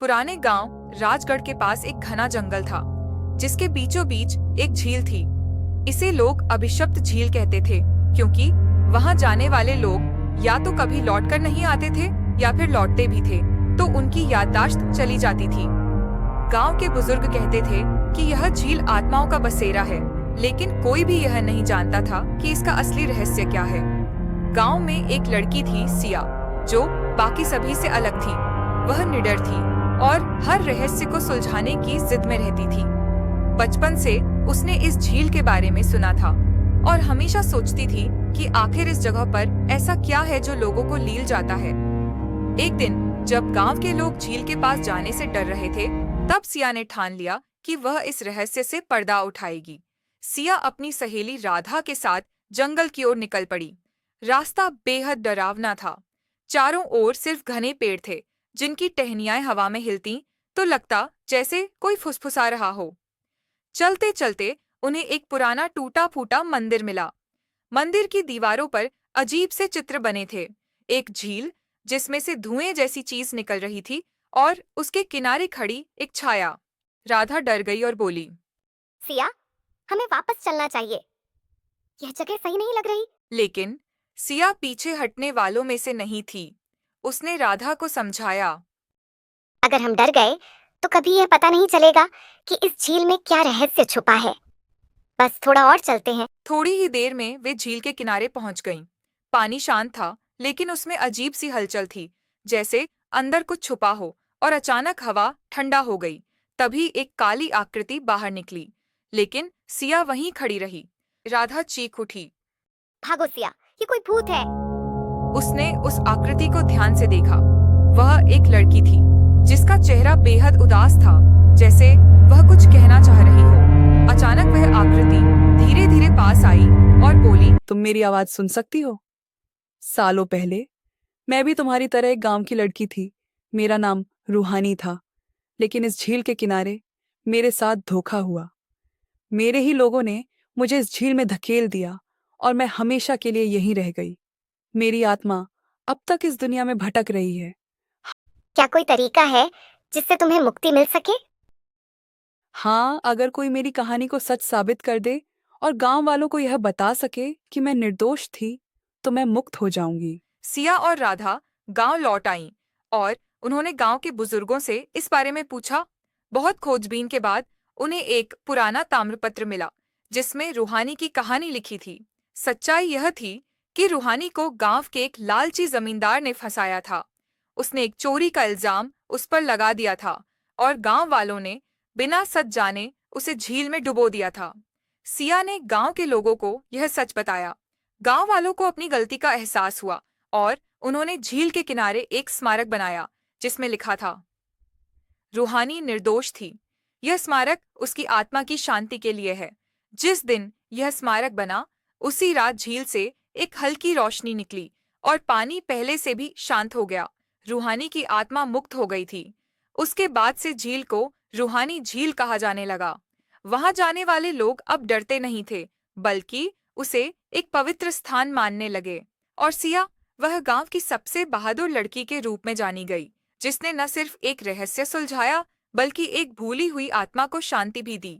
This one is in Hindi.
पुराने गांव राजगढ़ के पास एक घना जंगल था, जिसके बीचों बीच एक झील थी। इसे लोग अभिशप्त झील कहते थे, क्योंकि वहां जाने वाले लोग या तो कभी लौटकर नहीं आते थे या फिर लौटते भी थे तो उनकी याददाश्त चली जाती थी। गांव के बुजुर्ग कहते थे कि यह झील आत्माओं का बसेरा है, लेकिन कोई भी यह नहीं जानता था कि इसका असली रहस्य क्या है। गांव में एक लड़की थी, सिया, जो बाकी सभी से अलग थी। वह निडर थी और हर रहस्य को सुलझाने की जिद में रहती थी। बचपन से उसने इस झील के बारे में सुना था और हमेशा सोचती थी कि आखिर इस जगह पर ऐसा क्या है जो लोगों को लील जाता है। एक दिन जब गांव के लोग झील के पास जाने से डर रहे थे, तब सिया ने ठान लिया कि वह इस रहस्य से पर्दा उठाएगी। सिया अपनी सहेली राधा के साथ जंगल की ओर निकल पड़ी। रास्ता बेहद डरावना था। चारों ओर सिर्फ घने पेड़ थे, जिनकी टहनियां हवा में हिलती तो लगता जैसे कोई फुसफुसा रहा हो। चलते चलते उन्हें एक पुराना टूटा फूटा मंदिर मिला। मंदिर की दीवारों पर अजीब से चित्र बने थे। एक झील जिसमें से धुएं जैसी चीज निकल रही थी और उसके किनारे खड़ी एक छाया। राधा डर गई और बोली, सिया, हमें वापस चलना चाहिए। यह जगह सही नहीं लग रही। लेकिन सिया पीछे हटने वालों में से नहीं थी। उसने राधा को समझाया, अगर हम डर गए तो कभी यह पता नहीं चलेगा कि इस झील में क्या रहस्य छुपा है। बस थोड़ा और चलते हैं। थोड़ी ही देर में वे झील के किनारे पहुंच गईं। पानी शांत था, लेकिन उसमें अजीब सी हलचल थी, जैसे अंदर कुछ छुपा हो। और अचानक हवा ठंडा हो गई। तभी एक काली आकृति बाहर निकली, लेकिन सिया वहीं खड़ी रही। राधा चीख उठी। भागो सिया, ये कोई भूत है। उसने उस आकृति को ध्यान से देखा। वह एक लड़की थी, जिसका चेहरा बेहद उदास था, जैसे वह कुछ कहना चाह रही हो। अचानक वह आकृति धीरे धीरे पास आई और बोली, तुम मेरी आवाज सुन सकती हो? सालों पहले मैं भी तुम्हारी तरह एक गांव की लड़की थी। मेरा नाम रूहानी था, लेकिन इस झील के किनारे मेरे साथ धोखा हुआ। मेरे ही लोगों ने मुझे इस झील में धकेल दिया और मैं हमेशा के लिए यहीं रह गई। मेरी आत्मा अब तक इस दुनिया में भटक रही है। क्या कोई तरीका है जिससे तुम्हें मुक्ति मिल सके? हाँ, अगर कोई मेरी कहानी को सच साबित कर दे और गांव वालों को यह बता सके कि मैं निर्दोष थी, तो मैं मुक्त हो जाऊंगी। सिया और राधा गांव लौट आईं और उन्होंने गांव के बुजुर्गों से इस बारे में पूछा। बहुत खोजबीन के बाद उन्हें एक पुराना ताम्रपत्र मिला, जिसमें रूहानी की कहानी लिखी थी। सच्चाई यह थी कि रूहानी को गांव के एक लालची जमींदार ने फंसाया था। उसने एक चोरी का इल्जाम उस पर लगा दिया था और गांव वालों ने बिना सच जाने उसे झील में डुबो दिया था। सिया ने गांव के लोगों को यह सच बताया। गांव वालों को अपनी गलती का एहसास हुआ और उन्होंने झील के किनारे एक स्मारक बनाया, जिसमें लिखा था, रूहानी निर्दोष थी। यह स्मारक उसकी आत्मा की शांति के लिए है। जिस दिन यह स्मारक बना, उसी रात झील से एक हल्की रोशनी निकली और पानी पहले से भी शांत हो गया। रूहानी की आत्मा मुक्त हो गई थी। उसके बाद से झील को रूहानी झील कहा जाने लगा। वहां जाने वाले लोग अब डरते नहीं थे, बल्कि उसे एक पवित्र स्थान मानने लगे। और सिया, वह गांव की सबसे बहादुर लड़की के रूप में जानी गई, जिसने न सिर्फ एक रहस्य सुलझाया, बल्कि एक भूली हुई आत्मा को शांति भी दी।